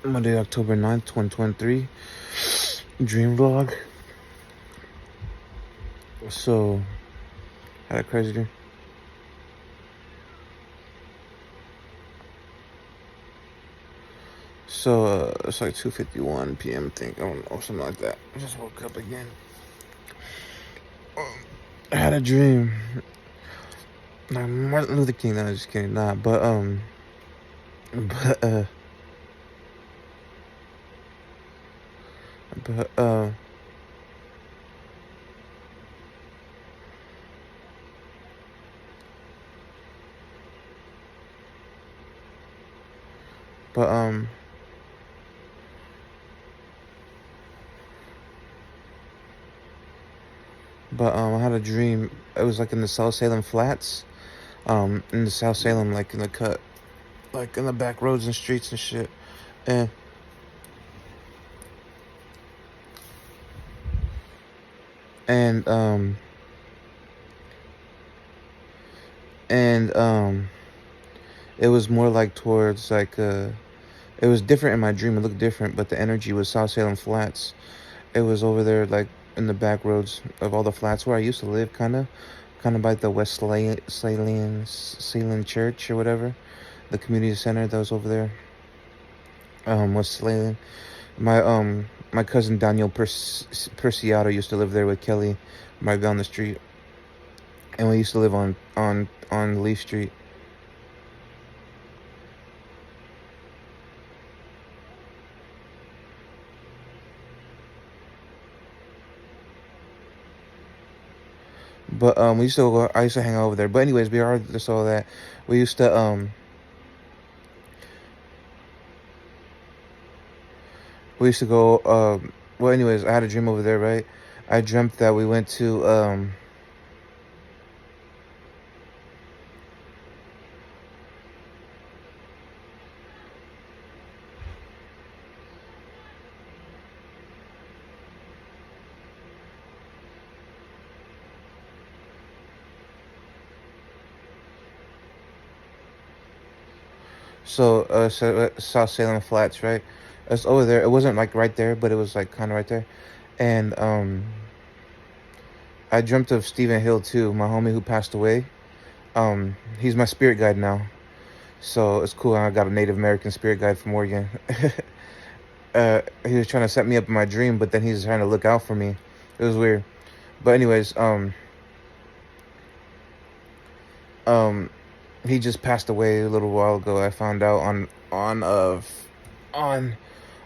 Monday, October 9th, 2023. Dreamvlog. So, had a crazy dream. So, it's like 2:51 p.m. I think, I don't know, something like that. I just woke up again. I had a dream. Nah, Martin Luther King, no, just kidding. Nah, but, but, uh, but, uh, but, I had a dream. It was like in the South Salem Flats. In the South Salem, like in the cut, like in the back roads and streets and shit. And, and, um, and, it was more like towards like, it was different in my dream. It looked different, but the energy was South Salem Flats. It was over there, like in the back roads of all the flats where I used to live, kind of by the West Salem Church or whatever, the community center that was over there. West Salem. My cousin Daniel Perciato used to live there with Kelly, right down the street, and we used to live on Leaf Street. But we used to go. I used to hang out over there. But anyways, we are just all that. We used to go. Well, anyways, I had a dream over there, right? I dreamt that we went to South Salem Flats, right? It's over there. It wasn't like right there, but it was like kind of right there. And I dreamt of Stephen Hill too, my homie who passed away. He's my spirit guide now, so it's cool. I got a Native American spirit guide from Oregon. He was trying to set me up in my dream, but then he's trying to look out for me. It was weird. But anyways, he just passed away a little while ago. I found out on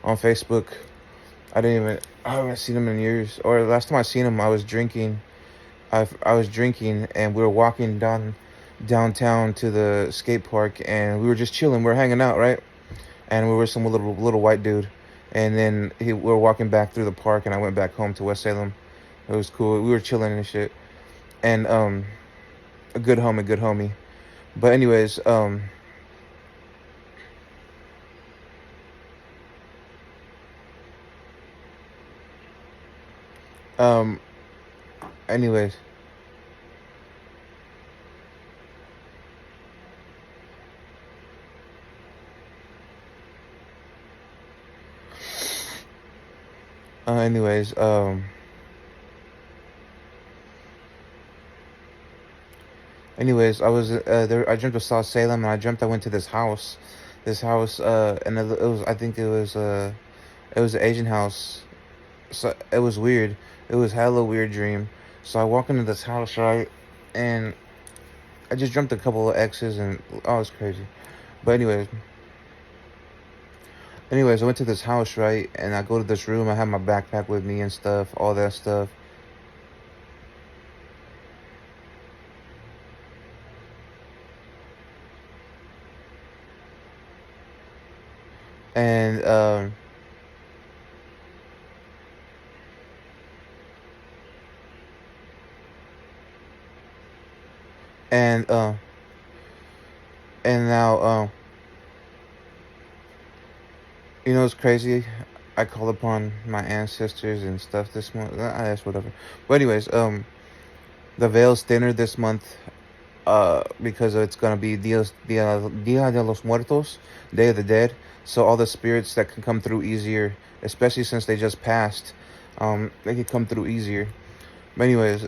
Facebook. I haven't seen him in years. Or the last time I seen him, I was drinking. I was drinking, and we were walking downtown to the skate park, and we were just chilling. We were hanging out, right? And we were some little white dude, and then we were walking back through the park, and I went back home to West Salem. It was cool. We were chilling and shit, and a good homie. But anyways, um, anyways, anyways, I was there. I dreamt of South Salem, and I dreamt I went to this house, and it was, I think it was an Asian house. So it was weird. It was hella weird dream. So I walk into this house, right, and I just dreamt a couple of exes, and oh, it's crazy. But anyways, I went to this house, right, and I go to this room. I have my backpack with me and stuff, all that stuff. And and uh, and now you know, it's crazy. I called upon my ancestors and stuff this month. That's whatever. But anyways, the veil's thinner this month. because it's gonna be Dia de los Muertos, Day of the Dead. So all the spirits that can come through easier, especially since they just passed, they can come through easier. But anyways,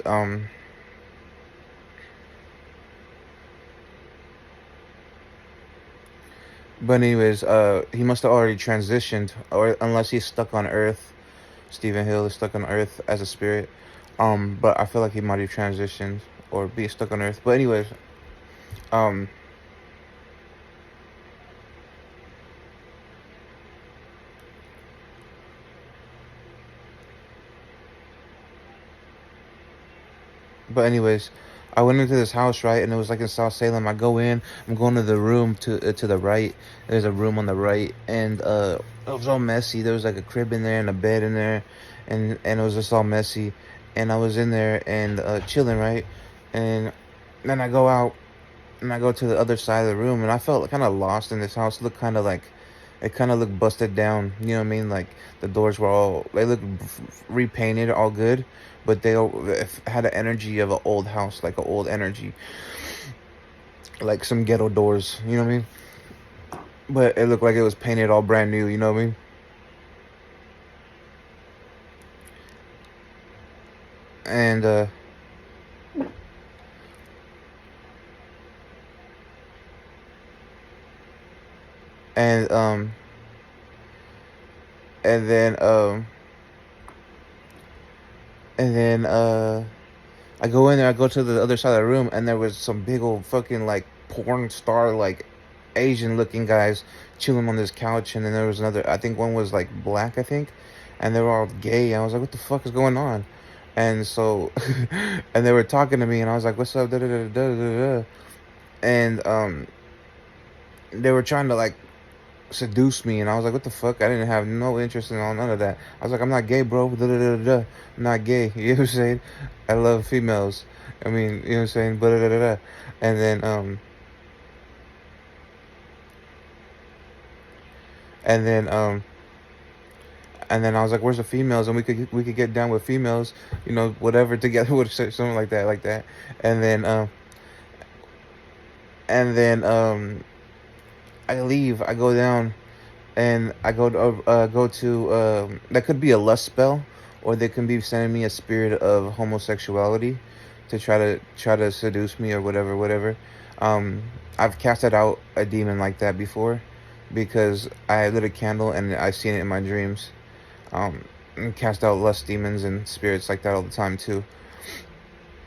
he must have already transitioned, or unless he's stuck on Earth. Stephen Hill is stuck on Earth as a spirit. But I feel like he might have transitioned or be stuck on Earth. But anyways, um, but anyways, I went into this house, right, and it was like in South Salem. I go in, I'm going to the room to the right. There's a room on the right, and it was all messy. There was like a crib in there and a bed in there, and it was just all messy. And I was in there and chilling, right, and then I go out and I go to the other side of the room, and I felt kind of lost in this house. It looked kind of like, it kind of looked busted down. You know what I mean? Like the doors were all, they looked repainted, all good, but had an energy of an old house, like an old energy, like some ghetto doors. You know what I mean? But it looked like it was painted all brand new. You know what I mean? And and and then and then I go in there, I go to the other side of the room, and there was some big old fucking like porn star, like Asian looking guys chilling on this couch, and then there was another, I think one was like black, I think, and they were all gay. I was like, what the fuck is going on? And so, and they were talking to me, and I was like, what's up? Da, da, da, da, da, da. And they were trying to like seduce me, and I was like, what the fuck? I didn't have no interest in all none of that. I was like, I'm not gay, bro. Da, da, da, da, da. I'm not gay. You know what I'm saying? I love females. I mean, you know what I'm saying? But da, da, da, da. And then and then and then I was like, where's the females? And we could get down with females, you know, whatever, together with something like that, like that. And then and then I leave. I go down, and I go to that could be a lust spell, or they can be sending me a spirit of homosexuality to try to seduce me or whatever. Um, I've casted out a demon like that before, because I lit a candle and I seen it in my dreams. And cast out lust demons and spirits like that all the time too.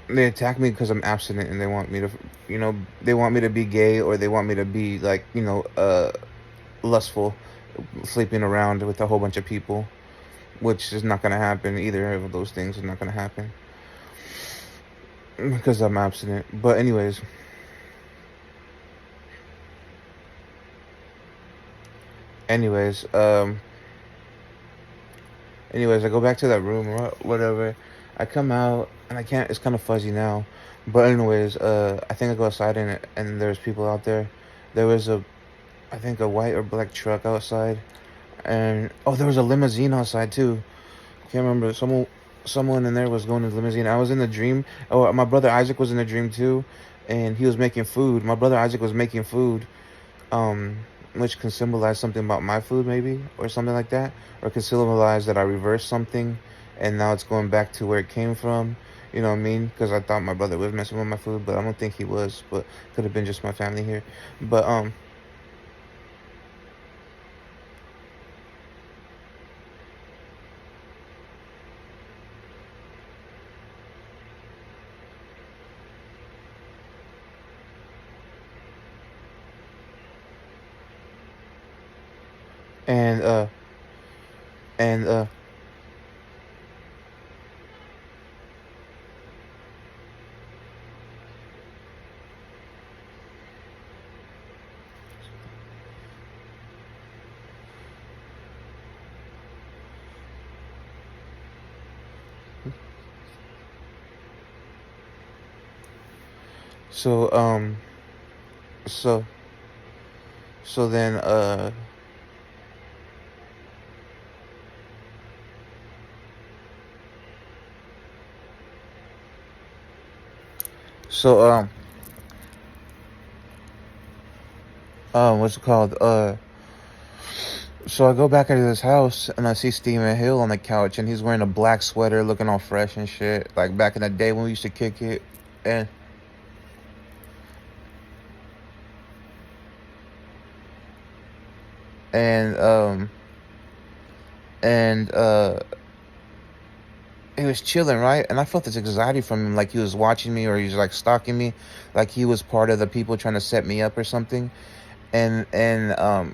They attack me because I'm abstinent, and they want me to, you know, they want me to be gay, or they want me to be like, you know, lustful, sleeping around with a whole bunch of people, which is not going to happen. Either of those things is not going to happen because I'm abstinent. But anyways, I go back to that room or whatever. I come out and I can't. It's kind of fuzzy now, but anyways, I think I go outside, and there's people out there. There was I think a white or black truck outside, and oh, there was a limousine outside too. Can't remember. Someone in there was going to the limousine. I was in the dream. Oh, my brother Isaac was in the dream too, and he was making food. My brother Isaac was making food, um, which can symbolize something about my food, maybe, or something like that, or can symbolize that I reversed something, and now it's going back to where it came from. You know what I mean? Because I thought my brother was messing with my food, but I don't think he was. But could have been just my family here. But and and so so so then so what's it called? So I go back into this house and I see Stephen Hill on the couch and he's wearing a black sweater, looking all fresh and shit, like back in the day when we used to kick it. And and um and he was chilling, right? And I felt this anxiety from him, like he was watching me or he was like stalking me, like he was part of the people trying to set me up or something. And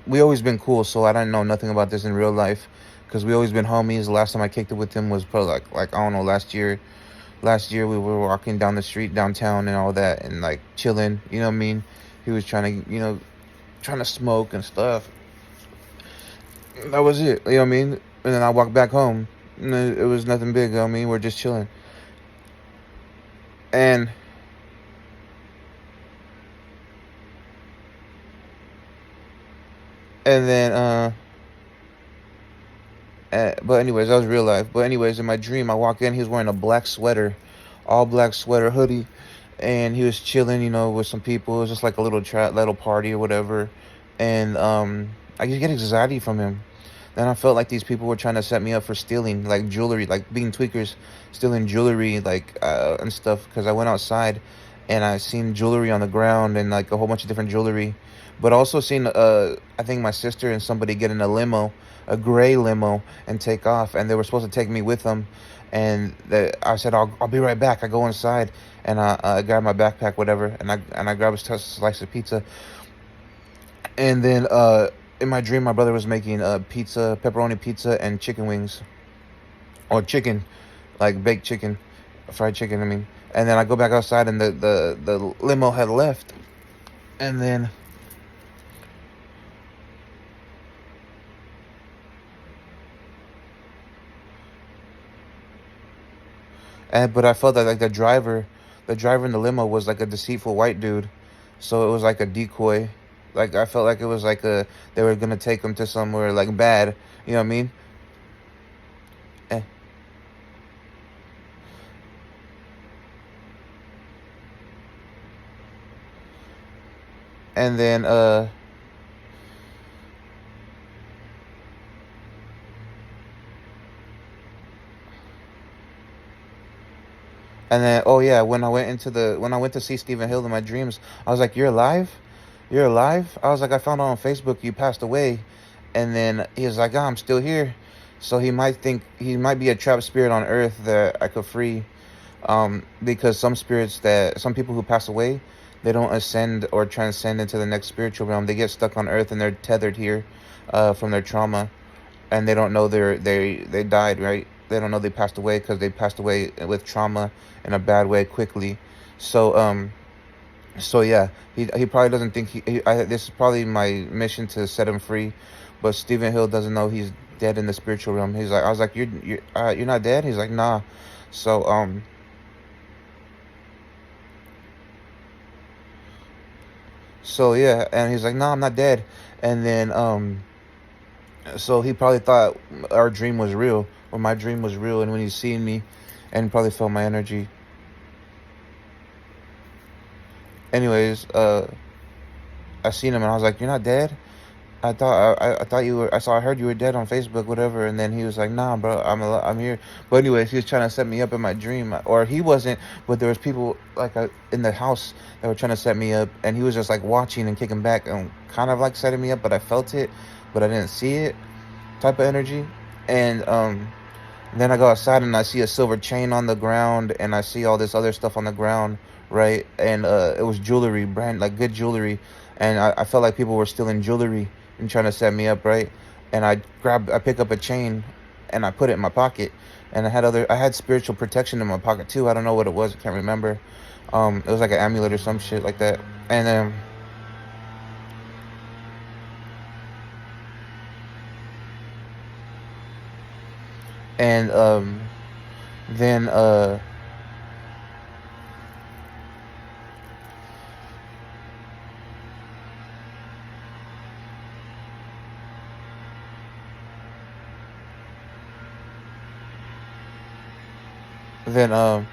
we always been cool, so I didn't know nothing about this in real life, because we always been homies. The last time I kicked it with him was probably like I don't know, last year. Last year we were walking down the street downtown and all that and like chilling, you know what I mean? He was trying to, trying to smoke and stuff. That was it, you know what I mean? And then I walked back home. And it was nothing big, you know what I mean? We're just chilling. And and then but anyways, that was real life. But anyways, in my dream, I walk in. He was wearing a black sweater, all black sweater, hoodie, and he was chilling, with some people. It was just like a little party or whatever. And I just get anxiety from him. Then I felt like these people were trying to set me up for stealing, like jewelry, like being tweakers, stealing jewelry, like and stuff. Because I went outside, and I seen jewelry on the ground and like a whole bunch of different jewelry, but also seen I think my sister and somebody get in a limo, a gray limo, and take off. And they were supposed to take me with them. And I said I'll be right back. I go inside and I grab my backpack, whatever, and I grab a slice of pizza. And then in my dream, my brother was making pizza, pepperoni pizza, and chicken wings, or chicken, like baked chicken, fried chicken. I mean, and then I go back outside, and the limo had left, and then but I felt that like the driver in the limo was like a deceitful white dude, so it was like a decoy. Like I felt like it was like they were gonna take him to somewhere like bad. You know what I mean? Eh, And then oh yeah, when I went to see Stephen Hill in my dreams, I was like, "You're alive? You're alive?" I was like, "I found out on Facebook you passed away." And then he was like, "Oh, I'm still here." So he might be a trapped spirit on earth that I could free. Because some people who pass away, they don't ascend or transcend into the next spiritual realm. They get stuck on earth and they're tethered here from their trauma, and they don't know they died, right? They don't know they passed away because they passed away with trauma in a bad way quickly. So yeah, he probably doesn't think this is probably my mission to set him free, but Stephen Hill doesn't know he's dead in the spiritual realm. He's like, I was like, you're not dead. He's like, nah. So yeah, and he's like, no, I'm not dead. And then so he probably thought our dream was real, or my dream was real, and when he's seen me, and probably felt my energy. Anyways, I seen him and I was like, "You're not dead." I thought you were. I heard you were dead on Facebook, whatever. And then he was like, "Nah, bro, I'm here." But anyways, he was trying to set me up in my dream, or he wasn't. But there was people like in the house that were trying to set me up, and he was just like watching and kicking back and kind of like setting me up. But I felt it, but I didn't see it, type of energy. And then I go outside and I see a silver chain on the ground, and I see all this other stuff on the ground, right? And it was jewelry, brand like good jewelry, and I felt like people were stealing jewelry and trying to set me up, right? And I pick up a chain, and I put it in my pocket, and I had spiritual protection in my pocket too. I don't know what it was, I can't remember. It was like an amulet or some shit like that, and and then then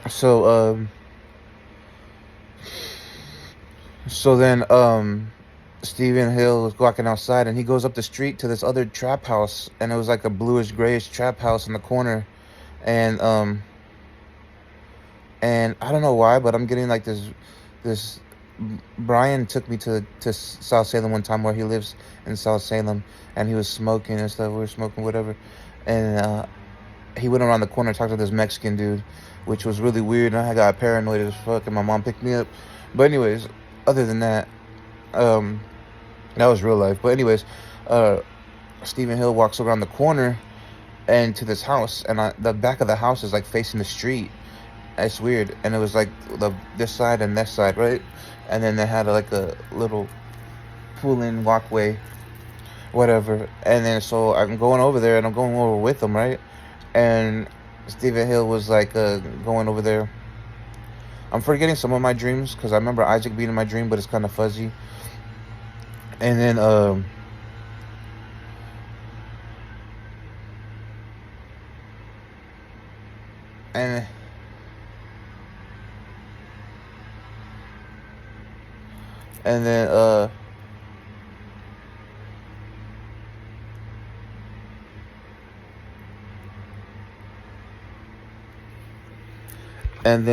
So so then Stephen Hill was walking outside, and he goes up the street to this other trap house, and it was like a bluish grayish trap house in the corner. And I don't know why, but I'm getting like this. Brian took me to South Salem one time, where he lives in South Salem, and he was smoking and stuff. We were smoking whatever, and he went around the corner and talked to this Mexican dude, which was really weird. And I got paranoid as fuck, and my mom picked me up. But anyways, other than that, um, that was real life. But anyways, uh, Stephen Hill walks around the corner and to this house, and the back of the house is like facing the street. It's weird, and it was like this side and this side, right? And then they had like a little pull-in walkway, whatever. And then so I'm going over there, and I'm going over with them, right? And Stephen Hill was like going over there. I'm forgetting some of my dreams because I remember Isaac being in my dream, but it's kind of fuzzy. And then and and then and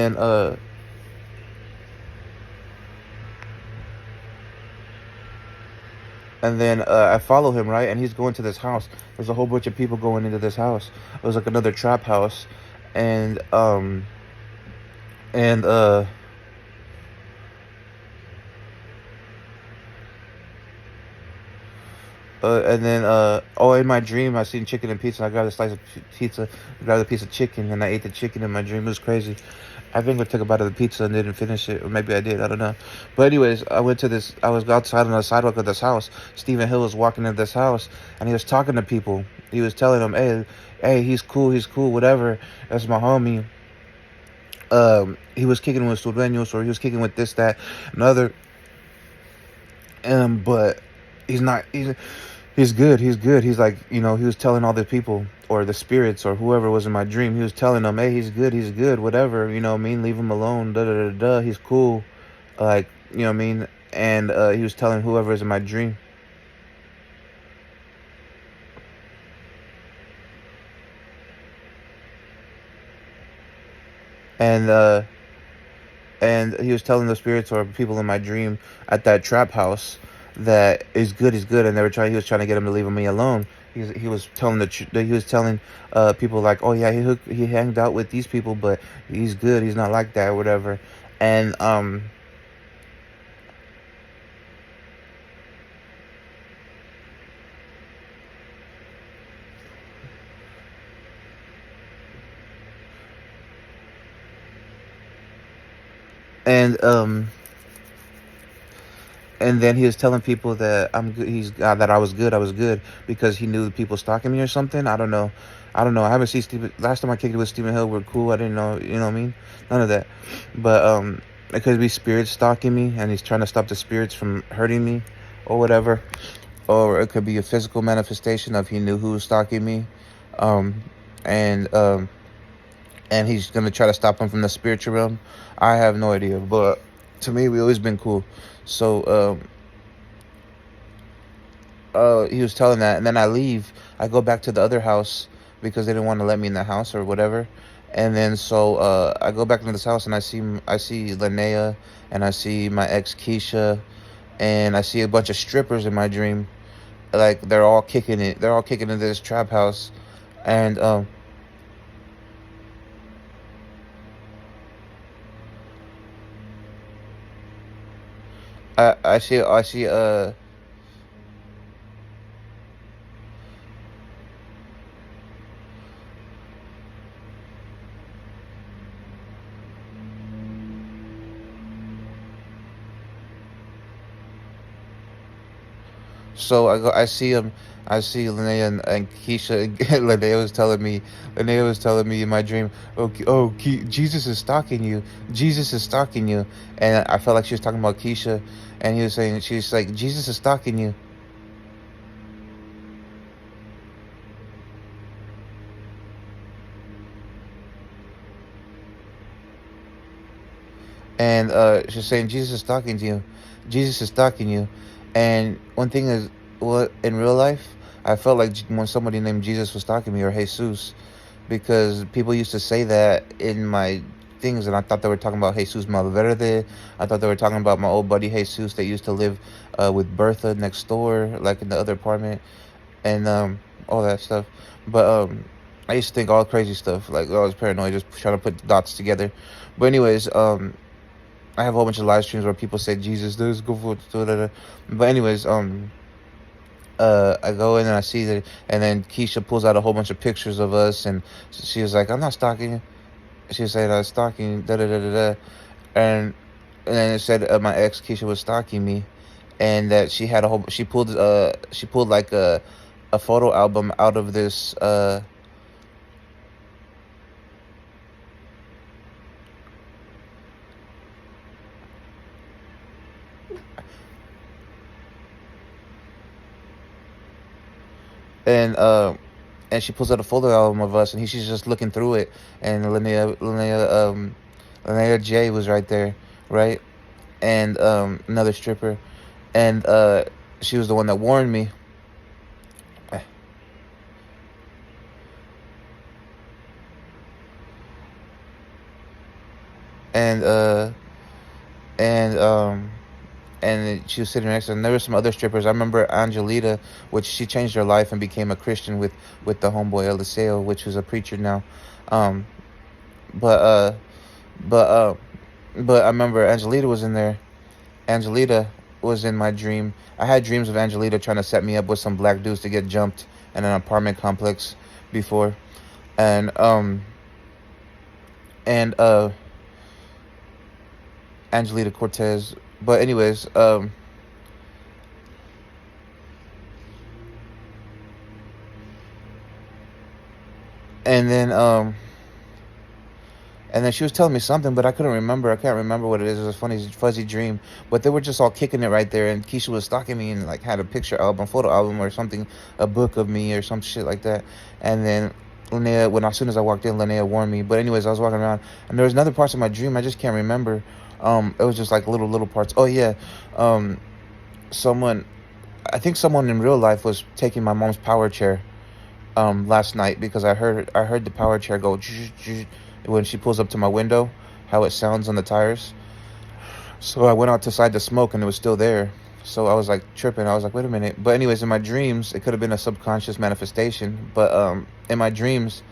then I follow him, right, and he's going to this house. There's a whole bunch of people going into this house. It was like another trap house, and and uh and then oh, in my dream I seen chicken and pizza. I grabbed a slice of pizza, grabbed a piece of chicken, and I ate the chicken in my dream. It was crazy. I think I took a bite of the pizza and didn't finish it, or maybe I did. I don't know. But anyways, I went to this. I was outside on the sidewalk of this house. Stephen Hill was walking into this house, and he was talking to people. He was telling them, hey, he's cool, whatever. That's my homie. He was kicking with Sureños, or he was kicking with this, that, another. But he's not. He's good. He's good. He's like, he was telling all the people or the spirits or whoever was in my dream. He was telling them, hey, he's good. He's good. Whatever. You know what I mean? Leave him alone. Da da da da. He's cool. Like, you know what I mean? And he was telling whoever is in my dream. And he was telling the spirits or people in my dream at that trap house that is good, is good, and he was trying to get him to leave me alone. He was telling he was telling people like, oh yeah, he hanged out with these people, but he's good, he's not like that or whatever. And and and then he was telling people that I'm good. That I was good because he knew the people stalking me or something. I don't know. I haven't seen Stephen. Last time I kicked it with Stephen Hill, we're cool. I didn't know. You know what I mean? None of that. But it could be spirits stalking me, and he's trying to stop the spirits from hurting me, or whatever. Or it could be a physical manifestation of he knew who was stalking me, um, and um, and he's gonna try to stop him from the spiritual realm. I have no idea, but to me, we always been cool. So he was telling that, and then I leave. I go back to the other house because they didn't want to let me in the house or whatever. And then so I go back into this house, and I see Linnea, and I see my ex Keisha, and I see a bunch of strippers in my dream. Like they're all kicking it. They're all kicking into this trap house, and I see So I see him. I see Linnea and Keisha. And Linnea was telling me in my dream, Jesus is stalking you. Jesus is stalking you. And I felt like she was talking about Keisha, and he was saying, she's like, Jesus is stalking you. and she's saying Jesus is talking to you, Jesus is talking to you. And one thing is, what in real life, I felt like when somebody named Jesus was talking to me, or Jesus, because people used to say that in my things, and I thought they were talking about Jesus Malverde. I thought they were talking about my old buddy Jesus that used to live with Bertha next door, like in the other apartment, and all that stuff. But I used to think all crazy stuff, like I was paranoid, just trying to put the dots together. But anyways, I have a whole bunch of live streams where people say Jesus, this go for it. But anyways, I go in and I see that, and then Keisha pulls out a whole bunch of pictures of us, and she was like, "I'm not stalking you." She said, "I was stalking da da da da da," and and then it said my ex Keisha was stalking me, and that she had a whole she pulled like a photo album out of this and she pulls out a photo album of us, and she's just looking through it, and Linnea J was right there, right, and another stripper, and she was the one that warned me. And and she was sitting next to her. And there were some other strippers. I remember Angelita, which she changed her life and became a Christian with the homeboy Eliseo, which was a preacher now. Um, but but but I remember Angelita was in there. Angelita was in my dream. I had dreams of Angelita trying to set me up with some black dudes to get jumped in an apartment complex before, and and Angelita Cortez. But anyways, and then she was telling me something, but I couldn't remember. I can't remember what it is. It was a funny, fuzzy dream. But they were just all kicking it right there. And Keisha was stalking me and like had a picture album, photo album or something, a book of me or some shit like that. And then Linnea, as soon as I walked in, Linnea warned me. But anyways, I was walking around, and there was another parts of my dream I just can't remember. It was just like little parts. Oh yeah, um, someone, I think someone in real life was taking my mom's power chair last night, because I heard the power chair go when she pulls up to my window, how it sounds on the tires. So I went out to side the smoke, and it was still there. So I was like tripping. I was like, wait a minute. But anyways, in my dreams, it could have been a subconscious manifestation. But in my dreams,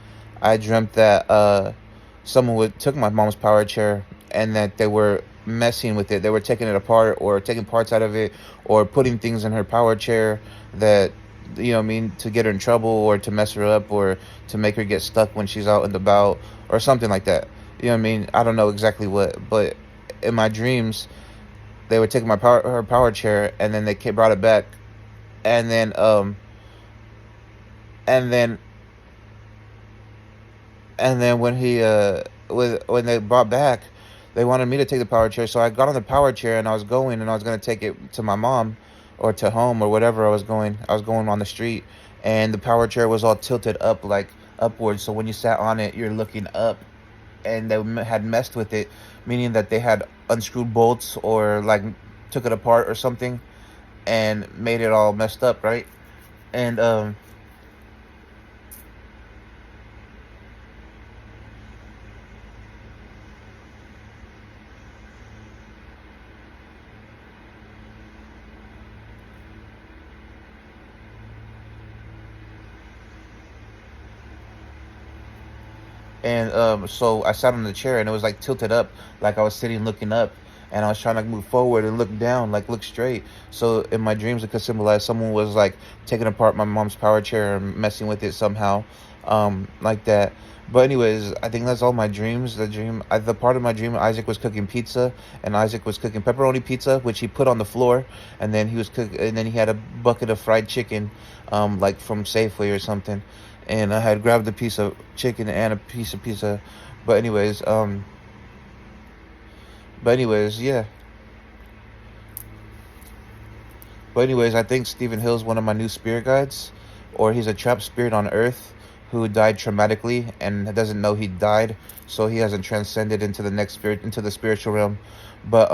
I dreamt that someone took my mom's power chair, and that they were messing with it. They were taking it apart, or taking parts out of it, or putting things in her power chair that, you know what I mean, to get her in trouble, or to mess her up, or to make her get stuck when she's out and about, or something like that. You know what I mean? I don't know exactly what, but in my dreams, they were taking her power chair, and then they brought it back, and then and then when when they brought back, they wanted me to take the power chair. So I got on the power chair, and I was going, and I was going to take it to my mom, or to home, or whatever I was going. I was going on the street, and the power chair was all tilted up, like upwards. So when you sat on it, you're looking up, and they had messed with it, meaning that they had unscrewed bolts, or like took it apart or something, and made it all messed up, right? And so I sat on the chair, and it was like tilted up, like I was sitting looking up, and I was trying to move forward and look down, like look straight. So in my dreams, it could symbolize someone was like taking apart my mom's power chair and messing with it somehow, like that. But anyways, I think that's all my dreams. The part of my dream, Isaac was cooking pizza, and Isaac was cooking pepperoni pizza, which he put on the floor, and then and then he had a bucket of fried chicken, like from Safeway or something, and I had grabbed a piece of chicken and a piece of pizza. But anyways, yeah. But anyways, I think Stephen Hill's one of my new spirit guides, or he's a trapped spirit on Earth who died traumatically and doesn't know he died, so he hasn't transcended into the next spirit, into the spiritual realm. But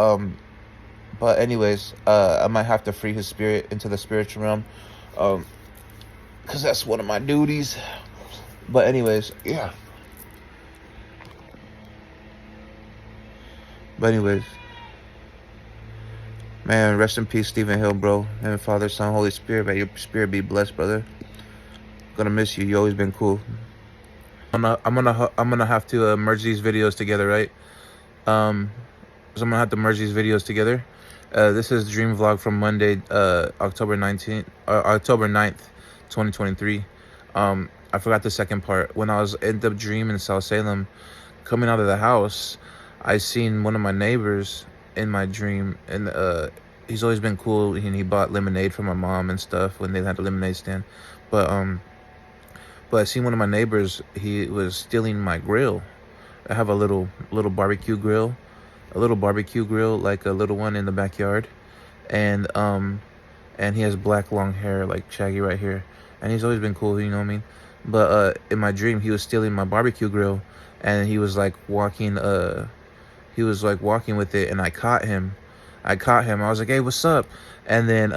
anyways, I might have to free his spirit into the spiritual realm, because that's one of my duties. But anyways, yeah. But anyways, man, rest in peace, Stephen Hill, bro. And Father, Son, Holy Spirit, may your spirit be blessed, brother. Gonna miss you. You always been cool. I'm gonna have to merge these videos together, right? So I'm gonna have to merge these videos together. This is Dreamvlog from Monday, October 19th, October 9th, 2023. I forgot the second part. When I was in the dream in South Salem, coming out of the house, I seen one of my neighbors in my dream, and he's always been cool, and he bought lemonade for my mom and stuff when they had a lemonade stand. But I seen one of my neighbors. He was stealing my grill. I have a little barbecue grill, like a little one in the backyard, and he has black long hair, like shaggy right here, and he's always been cool, you know what I mean? But in my dream, he was stealing my barbecue grill, and he was like walking with it, and I caught him. I was like, "Hey, what's up?" And then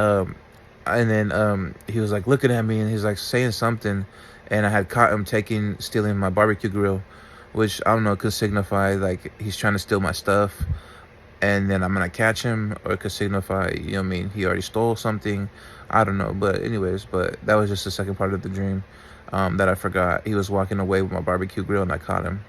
he was like looking at me, and he's like saying something, and I had caught him stealing my barbecue grill, which I don't know, could signify like he's trying to steal my stuff, and then I'm gonna catch him, or it could signify, you know what I mean, he already stole something. I don't know, but anyways, but that was just the second part of the dream that I forgot. He was walking away with my barbecue grill, and I caught him.